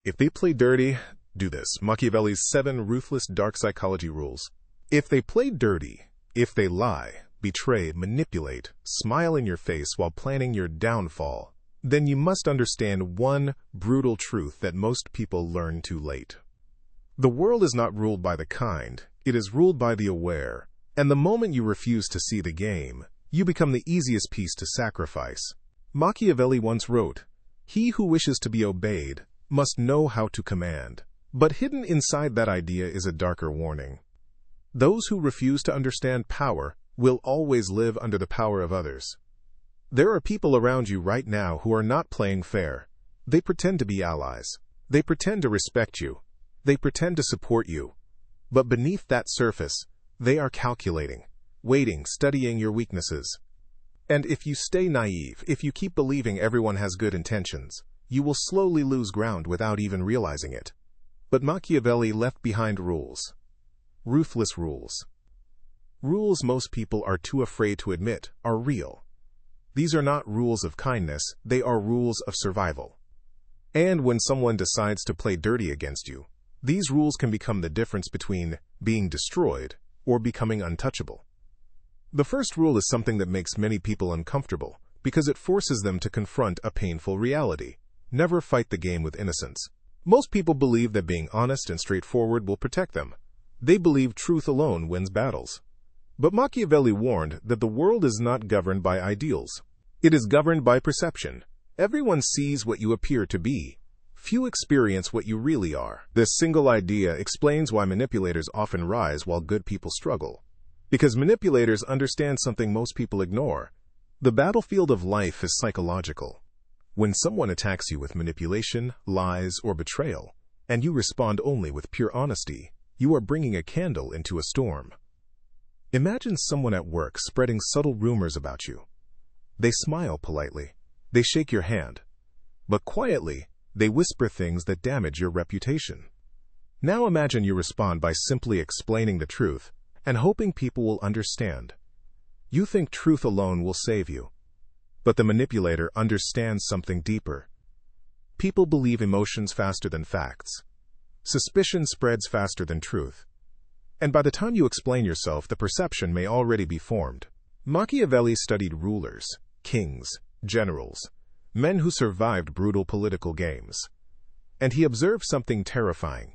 If they play dirty, do this. Machiavelli's 7 Ruthless Dark Psychology Rules. If they play dirty, if they lie, betray, manipulate, smile in your face while planning your downfall, then you must understand one brutal truth that most people learn too late. The world is not ruled by the kind, it is ruled by the aware. And the moment you refuse to see the game, you become the easiest piece to sacrifice. Machiavelli once wrote, "He who wishes to be obeyed must know how to command." But hidden inside that idea is a darker warning. Those who refuse to understand power will always live under the power of others. There are people around you right now who are not playing fair. They pretend to be allies. They pretend to respect you. They pretend to support you. But beneath that surface, they are calculating, waiting, studying your weaknesses. And if you stay naive, if you keep believing everyone has good intentions, you will slowly lose ground without even realizing it. But Machiavelli left behind rules. Ruthless rules. Rules most people are too afraid to admit are real. These are not rules of kindness, they are rules of survival. And when someone decides to play dirty against you, these rules can become the difference between being destroyed or becoming untouchable. The first rule is something that makes many people uncomfortable because it forces them to confront a painful reality. Never fight the game with innocence. Most people believe that being honest and straightforward will protect them. They believe truth alone wins battles. But Machiavelli warned that the world is not governed by ideals. It is governed by perception. Everyone sees what you appear to be. Few experience what you really are. This single idea explains why manipulators often rise while good people struggle. Because manipulators understand something most people ignore. The battlefield of life is psychological. When someone attacks you with manipulation, lies, or betrayal, and you respond only with pure honesty, you are bringing a candle into a storm. Imagine someone at work spreading subtle rumors about you. They smile politely. They shake your hand. But quietly, they whisper things that damage your reputation. Now imagine you respond by simply explaining the truth and hoping people will understand. You think truth alone will save you. But the manipulator understands something deeper. People believe emotions faster than facts. Suspicion spreads faster than truth. And by the time you explain yourself, the perception may already be formed. Machiavelli studied rulers, kings, generals, men who survived brutal political games. And he observed something terrifying.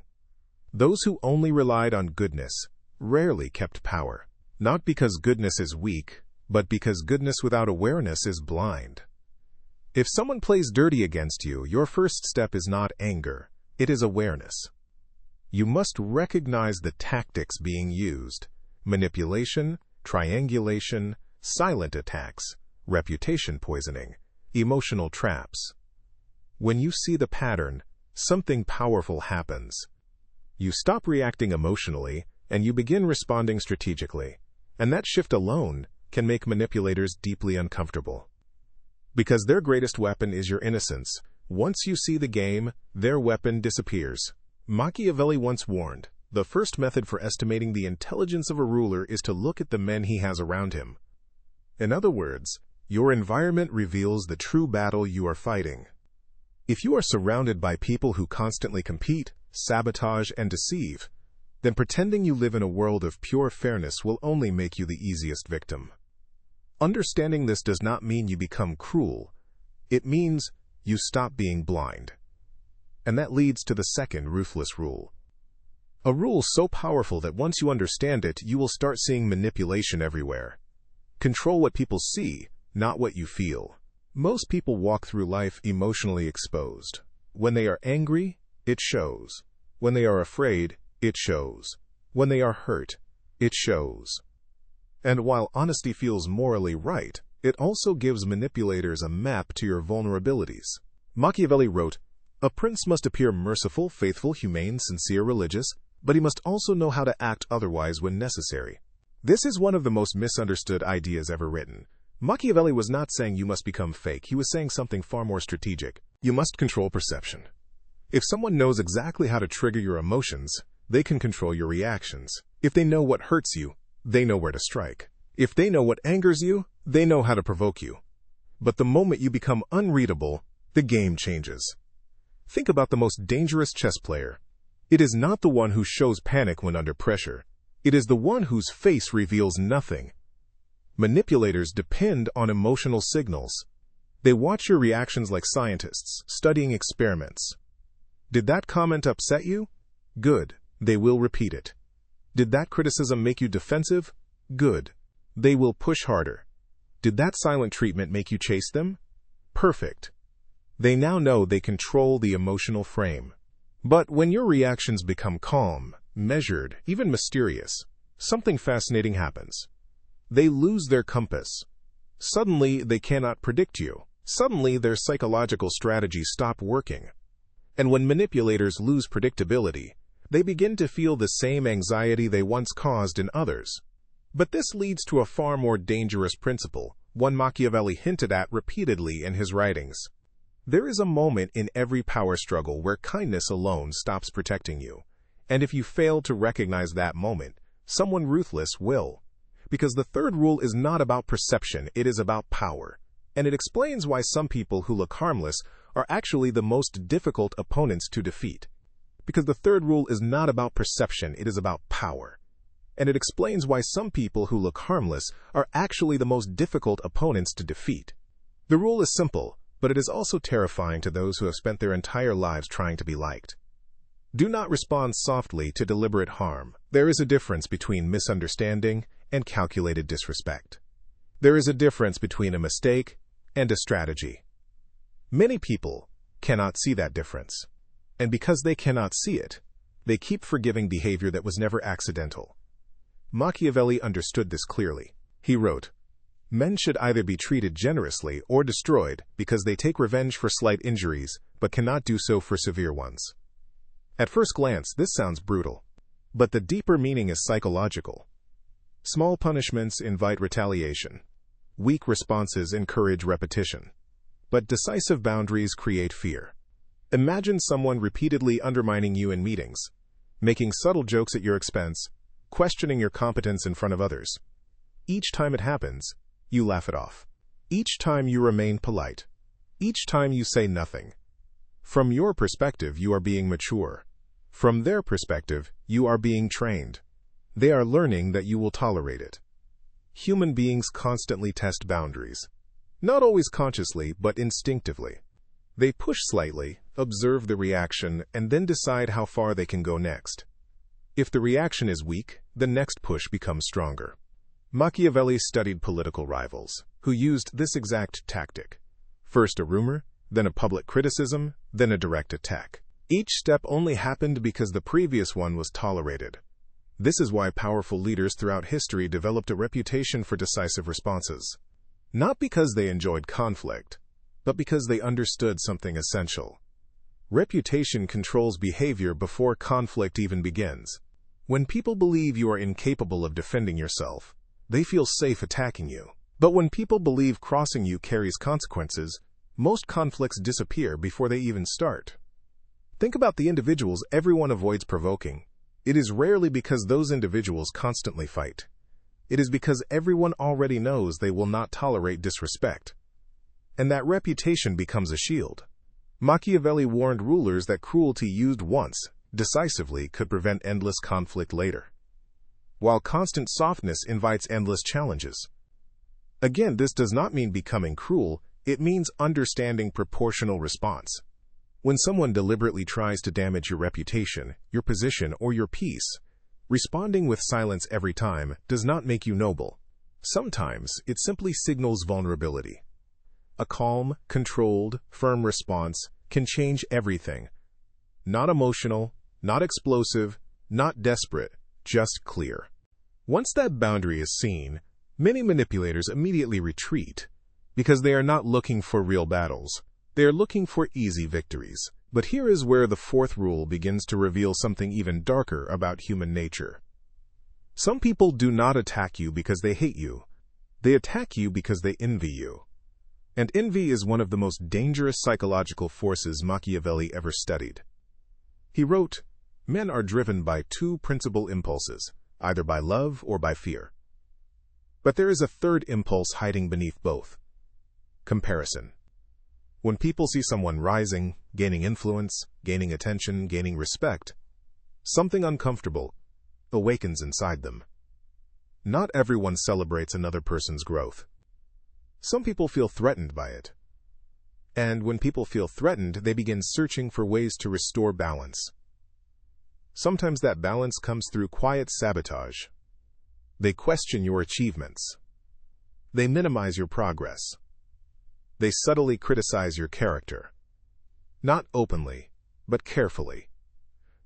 Those who only relied on goodness rarely kept power. Not because goodness is weak, but because goodness without awareness is blind. If someone plays dirty against you, your first step is not anger, it is awareness. You must recognize the tactics being used: manipulation, triangulation, silent attacks, reputation poisoning, emotional traps. When you see the pattern, something powerful happens. You stop reacting emotionally, and you begin responding strategically. And that shift alone can make manipulators deeply uncomfortable. Because their greatest weapon is your innocence. Once you see the game, their weapon disappears. Machiavelli once warned, the first method for estimating the intelligence of a ruler is to look at the men he has around him. In other words, your environment reveals the true battle you are fighting. If you are surrounded by people who constantly compete, sabotage, and deceive, then pretending you live in a world of pure fairness will only make you the easiest victim. Understanding this does not mean you become cruel. It means you stop being blind. And that leads to the second ruthless rule. A rule so powerful that once you understand it, you will start seeing manipulation everywhere. Control what people see, not what you feel. Most people walk through life emotionally exposed. When they are angry, it shows. When they are afraid, it shows. When they are hurt, it shows. And while honesty feels morally right, it also gives manipulators a map to your vulnerabilities. Machiavelli wrote, "A prince must appear merciful, faithful, humane, sincere, religious, but he must also know how to act otherwise when necessary." This is one of the most misunderstood ideas ever written. Machiavelli was not saying you must become fake. He was saying something far more strategic. You must control perception. If someone knows exactly how to trigger your emotions, they can control your reactions. If they know what hurts you, they know where to strike. If they know what angers you, they know how to provoke you. But the moment you become unreadable, the game changes. Think about the most dangerous chess player. It is not the one who shows panic when under pressure. It is the one whose face reveals nothing. Manipulators depend on emotional signals. They watch your reactions like scientists, studying experiments. Did that comment upset you? Good. They will repeat it. Did that criticism make you defensive? Good. They will push harder. Did that silent treatment make you chase them? Perfect. They now know they control the emotional frame. But when your reactions become calm, measured, even mysterious, something fascinating happens. They lose their compass. Suddenly, they cannot predict you. Suddenly, their psychological strategies stop working. And when manipulators lose predictability, they begin to feel the same anxiety they once caused in others. But this leads to a far more dangerous principle, one Machiavelli hinted at repeatedly in his writings. There is a moment in every power struggle where kindness alone stops protecting you. And if you fail to recognize that moment, someone ruthless will. Because the third rule is not about perception, it is about power. And it explains why some people who look harmless are actually the most difficult opponents to defeat. Because the third rule is not about perception, it is about power. And it explains why some people who look harmless are actually the most difficult opponents to defeat. The rule is simple, but it is also terrifying to those who have spent their entire lives trying to be liked. Do not respond softly to deliberate harm. There is a difference between misunderstanding and calculated disrespect. There is a difference between a mistake and a strategy. Many people cannot see that difference. And because they cannot see it, they keep forgiving behavior that was never accidental. Machiavelli understood this clearly. He wrote, "Men should either be treated generously or destroyed because they take revenge for slight injuries, but cannot do so for severe ones." At first glance, this sounds brutal. But the deeper meaning is psychological. Small punishments invite retaliation. Weak responses encourage repetition. But decisive boundaries create fear. Imagine someone repeatedly undermining you in meetings, making subtle jokes at your expense, questioning your competence in front of others. Each time it happens, you laugh it off. Each time you remain polite. Each time you say nothing. From your perspective, you are being mature. From their perspective, you are being trained. They are learning that you will tolerate it. Human beings constantly test boundaries. Not always consciously, but instinctively. They push slightly, observe the reaction, and then decide how far they can go next. If the reaction is weak, the next push becomes stronger. Machiavelli studied political rivals, who used this exact tactic. First a rumor, then a public criticism, then a direct attack. Each step only happened because the previous one was tolerated. This is why powerful leaders throughout history developed a reputation for decisive responses. Not because they enjoyed conflict, but because they understood something essential. Reputation controls behavior before conflict even begins. When people believe you are incapable of defending yourself, they feel safe attacking you. But when people believe crossing you carries consequences, most conflicts disappear before they even start. Think about the individuals everyone avoids provoking. It is rarely because those individuals constantly fight. It is because everyone already knows they will not tolerate disrespect. And that reputation becomes a shield. Machiavelli warned rulers that cruelty used once, decisively, could prevent endless conflict later, while constant softness invites endless challenges. Again, this does not mean becoming cruel, it means understanding proportional response. When someone deliberately tries to damage your reputation, your position, or your peace, responding with silence every time does not make you noble. Sometimes it simply signals vulnerability. A calm, controlled, firm response can change everything. Not emotional, not explosive, not desperate, just clear. Once that boundary is seen, many manipulators immediately retreat because they are not looking for real battles. They are looking for easy victories. But here is where the fourth rule begins to reveal something even darker about human nature. Some people do not attack you because they hate you. They attack you because they envy you. And envy is one of the most dangerous psychological forces Machiavelli ever studied. He wrote, "Men are driven by two principal impulses, either by love or by fear. But there is a third impulse hiding beneath both: comparison. When people see someone rising, gaining influence, gaining attention, gaining respect, something uncomfortable awakens inside them. Not everyone celebrates another person's growth. Some people feel threatened by it. And when people feel threatened, they begin searching for ways to restore balance. Sometimes that balance comes through quiet sabotage. They question your achievements. They minimize your progress. They subtly criticize your character. Not openly, but carefully.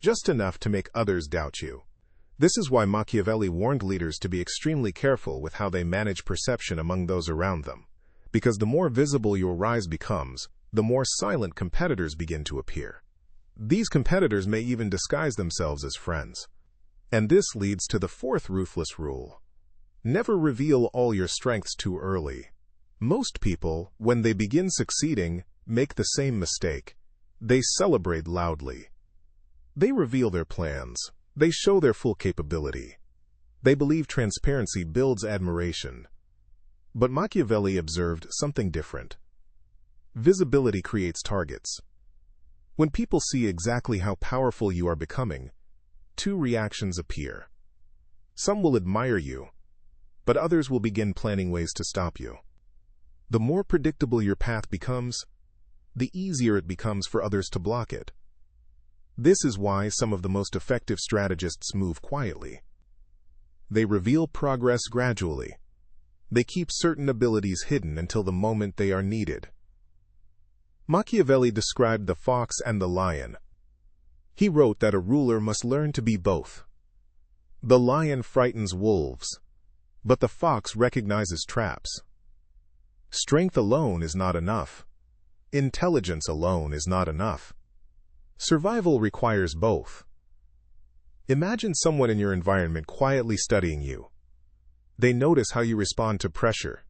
Just enough to make others doubt you. This is why Machiavelli warned leaders to be extremely careful with how they manage perception among those around them. Because the more visible your rise becomes, the more silent competitors begin to appear. These competitors may even disguise themselves as friends. And this leads to the fourth ruthless rule. Never reveal all your strengths too early. Most people, when they begin succeeding, make the same mistake. They celebrate loudly. They reveal their plans. They show their full capability. They believe transparency builds admiration. But Machiavelli observed something different. Visibility creates targets. When people see exactly how powerful you are becoming, two reactions appear. Some will admire you, but others will begin planning ways to stop you. The more predictable your path becomes, the easier it becomes for others to block it. This is why some of the most effective strategists move quietly. They reveal progress gradually. They keep certain abilities hidden until the moment they are needed. Machiavelli described the fox and the lion. He wrote that a ruler must learn to be both. The lion frightens wolves, but the fox recognizes traps. Strength alone is not enough. Intelligence alone is not enough. Survival requires both. Imagine someone in your environment quietly studying you. They notice how you respond to pressure.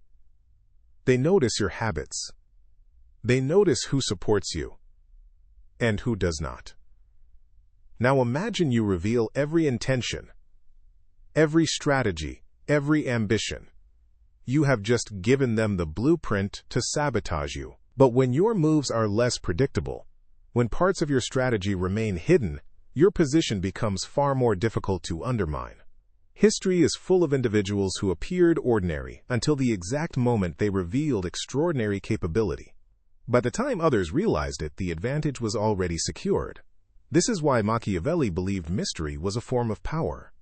They notice your habits. They notice who supports you and who does not. Now imagine you reveal every intention, every strategy, every ambition. You have just given them the blueprint to sabotage you. But when your moves are less predictable, when parts of your strategy remain hidden, your position becomes far more difficult to undermine. History is full of individuals who appeared ordinary until the exact moment they revealed extraordinary capability. By the time others realized it, the advantage was already secured. This is why Machiavelli believed mystery was a form of power.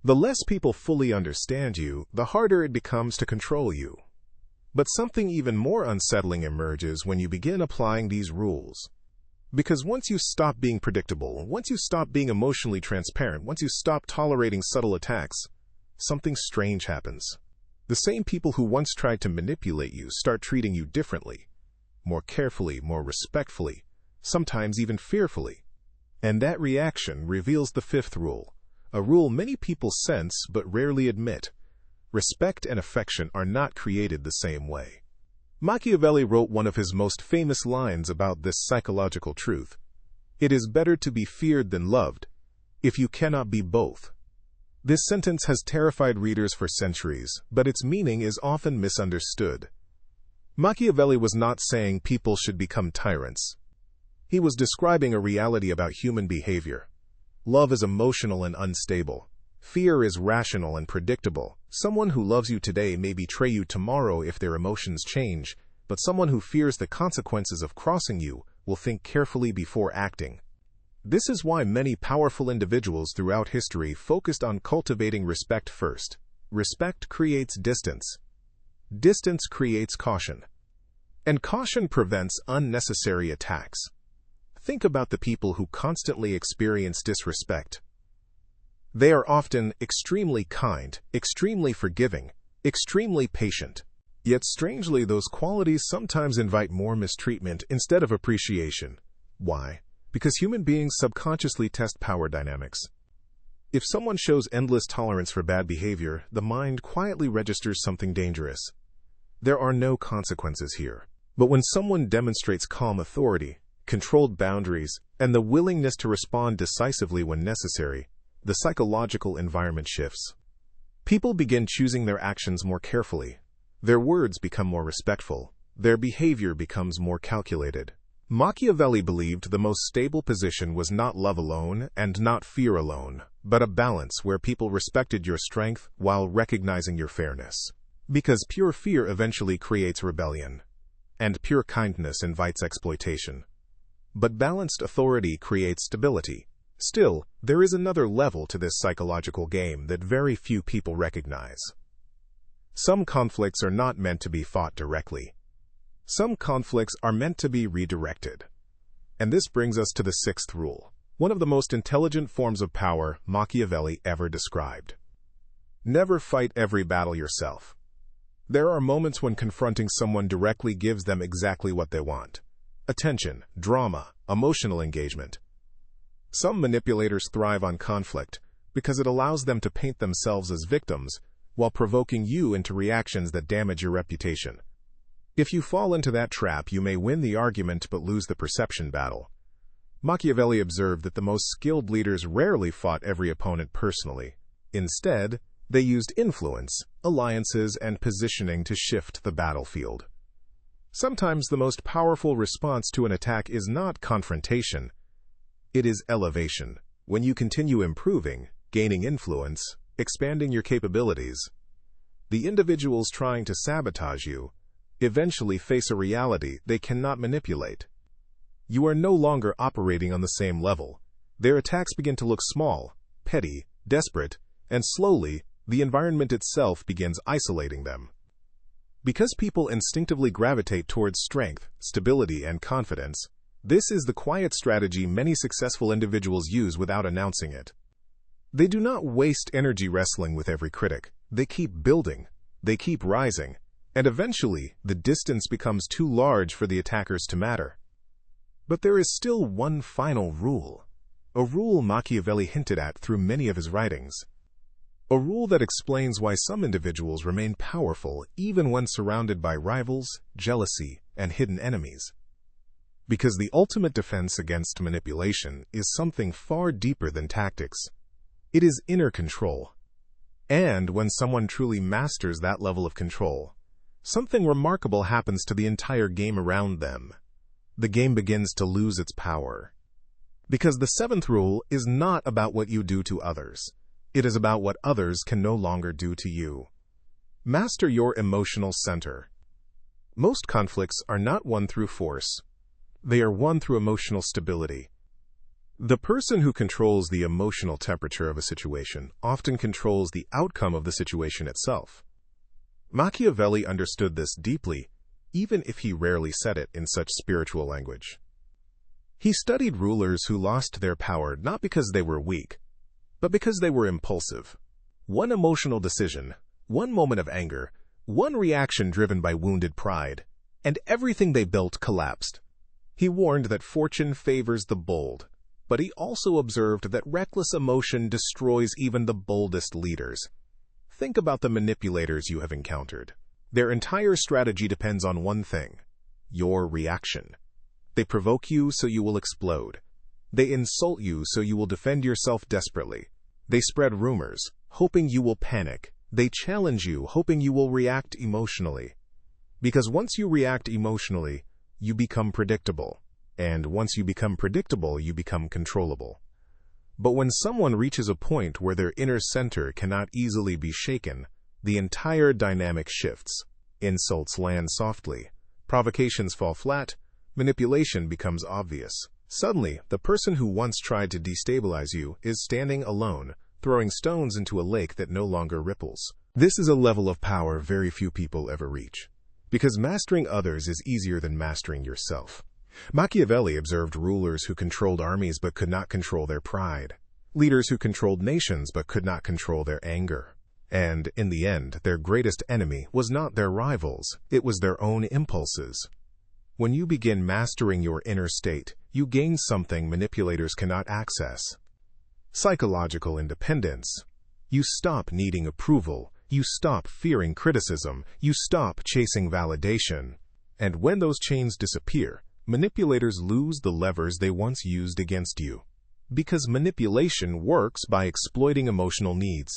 The less people fully understand you, the harder it becomes to control you. But something even more unsettling emerges when you begin applying these rules. Because once you stop being predictable, once you stop being emotionally transparent, once you stop tolerating subtle attacks, something strange happens. The same people who once tried to manipulate you start treating you differently, more carefully, more respectfully, sometimes even fearfully. And that reaction reveals the fifth rule, a rule many people sense but rarely admit. Respect and affection are not created the same way. Machiavelli wrote one of his most famous lines about this psychological truth. It is better to be feared than loved, if you cannot be both. This sentence has terrified readers for centuries, but its meaning is often misunderstood. Machiavelli was not saying people should become tyrants. He was describing a reality about human behavior. Love is emotional and unstable. Fear is rational and predictable. Someone who loves you today may betray you tomorrow if their emotions change, but someone who fears the consequences of crossing you will think carefully before acting. This is why many powerful individuals throughout history focused on cultivating respect first. Respect creates distance. Distance creates caution. And caution prevents unnecessary attacks. Think about the people who constantly experience disrespect. They are often extremely kind, extremely forgiving, extremely patient. Yet strangely, those qualities sometimes invite more mistreatment instead of appreciation. Why? Because human beings subconsciously test power dynamics. If someone shows endless tolerance for bad behavior, the mind quietly registers something dangerous. There are no consequences here. But when someone demonstrates calm authority, controlled boundaries, and the willingness to respond decisively when necessary, the psychological environment shifts. People begin choosing their actions more carefully. Their words become more respectful. their behavior becomes more calculated. Machiavelli believed the most stable position was not love alone and not fear alone, but a balance where people respected your strength while recognizing your fairness. Because pure fear eventually creates rebellion, and pure kindness invites exploitation. But balanced authority creates stability. Still, there is another level to this psychological game that very few people recognize. Some conflicts are not meant to be fought directly. Some conflicts are meant to be redirected. And this brings us to the sixth rule, one of the most intelligent forms of power Machiavelli ever described. Never fight every battle yourself. There are moments when confronting someone directly gives them exactly what they want: attention, drama, emotional engagement. Some manipulators thrive on conflict because it allows them to paint themselves as victims while provoking you into reactions that damage your reputation. If you fall into that trap, you may win the argument but lose the perception battle. Machiavelli observed that the most skilled leaders rarely fought every opponent personally. Instead, they used influence, alliances, and positioning to shift the battlefield. Sometimes the most powerful response to an attack is not confrontation. It is elevation. When you continue improving, gaining influence, expanding your capabilities, the individuals trying to sabotage you eventually face a reality they cannot manipulate. You are no longer operating on the same level. Their attacks begin to look small, petty, desperate, and slowly, the environment itself begins isolating them. Because people instinctively gravitate towards strength, stability, and confidence, this is the quiet strategy many successful individuals use without announcing it. They do not waste energy wrestling with every critic. They keep building, they keep rising, and eventually, the distance becomes too large for the attackers to matter. But there is still one final rule, a rule Machiavelli hinted at through many of his writings. A rule that explains why some individuals remain powerful even when surrounded by rivals, jealousy, and hidden enemies. Because the ultimate defense against manipulation is something far deeper than tactics. It is inner control. And when someone truly masters that level of control, something remarkable happens to the entire game around them. The game begins to lose its power. Because the seventh rule is not about what you do to others. It is about what others can no longer do to you. Master your emotional center. Most conflicts are not won through force. They are won through emotional stability. The person who controls the emotional temperature of a situation often controls the outcome of the situation itself. Machiavelli understood this deeply, even if he rarely said it in such spiritual language. He studied rulers who lost their power not because they were weak, but because they were impulsive. One emotional decision, one moment of anger, one reaction driven by wounded pride, and everything they built collapsed. He warned that fortune favors the bold, but he also observed that reckless emotion destroys even the boldest leaders. Think about the manipulators you have encountered. Their entire strategy depends on one thing: your reaction. They provoke you so you will explode. They insult you so you will defend yourself desperately. They spread rumors, hoping you will panic. They challenge you, hoping you will react emotionally. Because once you react emotionally, you become predictable. And once you become predictable, you become controllable. But when someone reaches a point where their inner center cannot easily be shaken, the entire dynamic shifts. Insults land softly. Provocations fall flat. Manipulation becomes obvious. Suddenly, the person who once tried to destabilize you is standing alone, throwing stones into a lake that no longer ripples. This is a level of power very few people ever reach. Because mastering others is easier than mastering yourself. Machiavelli observed rulers who controlled armies but could not control their pride, leaders who controlled nations but could not control their anger. And, in the end, their greatest enemy was not their rivals, it was their own impulses. When you begin mastering your inner state, you gain something manipulators cannot access: psychological independence. You stop needing approval, you stop fearing criticism, you stop chasing validation. And when those chains disappear, manipulators lose the levers they once used against you. Because manipulation works by exploiting emotional needs.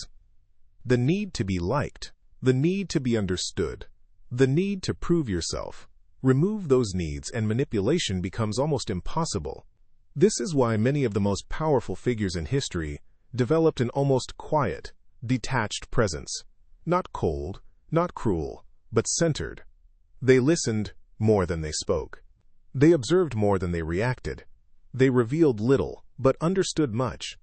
The need to be liked, the need to be understood, the need to prove yourself, Remove those needs and manipulation becomes almost impossible. This is why many of the most powerful figures in history developed an almost quiet, detached presence. Not cold, not cruel, but centered. They listened more than they spoke. They observed more than they reacted. They revealed little, but understood much.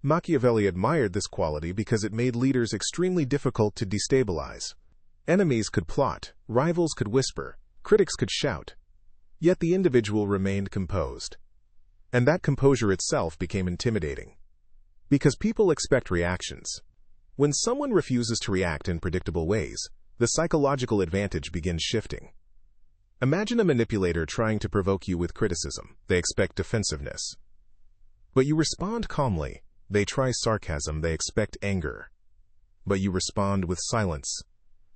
Machiavelli admired this quality because it made leaders extremely difficult to destabilize. Enemies could plot, rivals could whisper, critics could shout. Yet the individual remained composed. And that composure itself became intimidating. Because people expect reactions. When someone refuses to react in predictable ways, the psychological advantage begins shifting. Imagine a manipulator trying to provoke you with criticism. They expect defensiveness. But you respond calmly. They try sarcasm. They expect anger. But you respond with silence.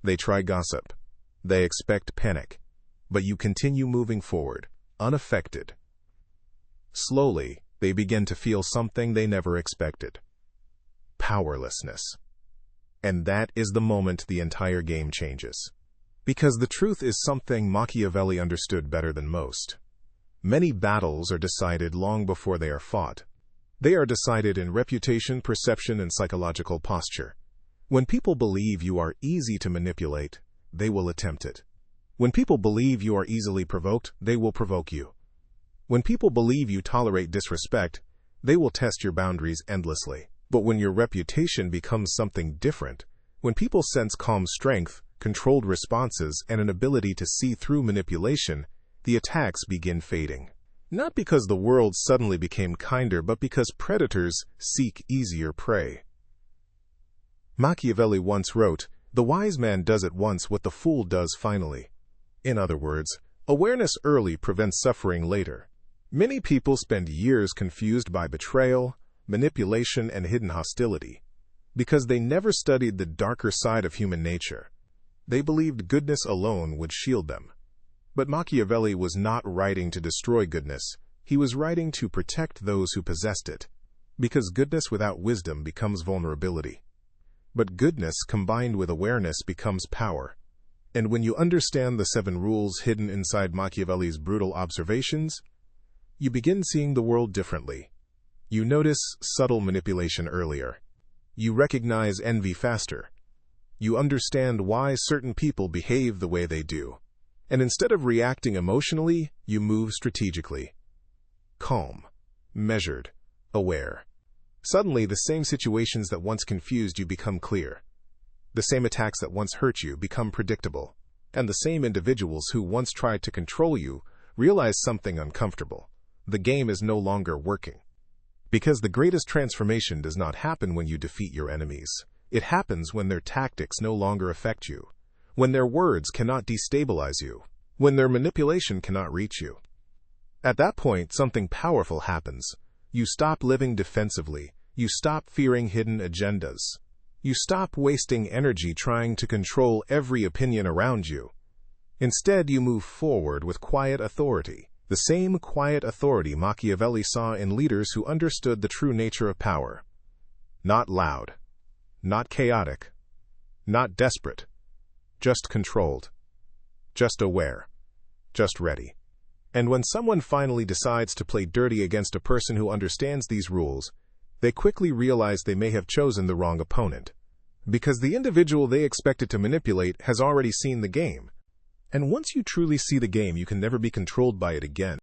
They try gossip. They expect panic. But you continue moving forward, unaffected. Slowly, they begin to feel something they never expected. Powerlessness. And that is the moment the entire game changes. Because the truth is something Machiavelli understood better than most. Many battles are decided long before they are fought. They are decided in reputation, perception, and psychological posture. When people believe you are easy to manipulate, they will attempt it. When people believe you are easily provoked, they will provoke you. When people believe you tolerate disrespect, they will test your boundaries endlessly. But when your reputation becomes something different, when people sense calm strength, controlled responses, and an ability to see through manipulation, the attacks begin fading. Not because the world suddenly became kinder, but because predators seek easier prey. Machiavelli once wrote, "The wise man does at once what the fool does finally." In other words, awareness early prevents suffering later. Many people spend years confused by betrayal, manipulation, and hidden hostility, because they never studied the darker side of human nature. They believed goodness alone would shield them. But Machiavelli was not writing to destroy goodness. He was writing to protect those who possessed it. Because goodness without wisdom becomes vulnerability. But goodness combined with awareness becomes power. And when you understand the 7 rules hidden inside Machiavelli's brutal observations, you begin seeing the world differently. You notice subtle manipulation earlier. You recognize envy faster. You understand why certain people behave the way they do. And instead of reacting emotionally, you move strategically. Calm, measured, aware. Suddenly, the same situations that once confused you become clear. The same attacks that once hurt you become predictable. And the same individuals who once tried to control you realize something uncomfortable. The game is no longer working. Because the greatest transformation does not happen when you defeat your enemies. It happens when their tactics no longer affect you. When their words cannot destabilize you. When their manipulation cannot reach you. At that point, something powerful happens. You stop living defensively. You stop fearing hidden agendas. You stop wasting energy trying to control every opinion around you. Instead, you move forward with quiet authority. The same quiet authority Machiavelli saw in leaders who understood the true nature of power. Not loud. Not chaotic. Not desperate. Just controlled. Just aware. Just ready. And when someone finally decides to play dirty against a person who understands these rules, they quickly realize they may have chosen the wrong opponent. Because the individual they expected to manipulate has already seen the game. And once you truly see the game, you can never be controlled by it again.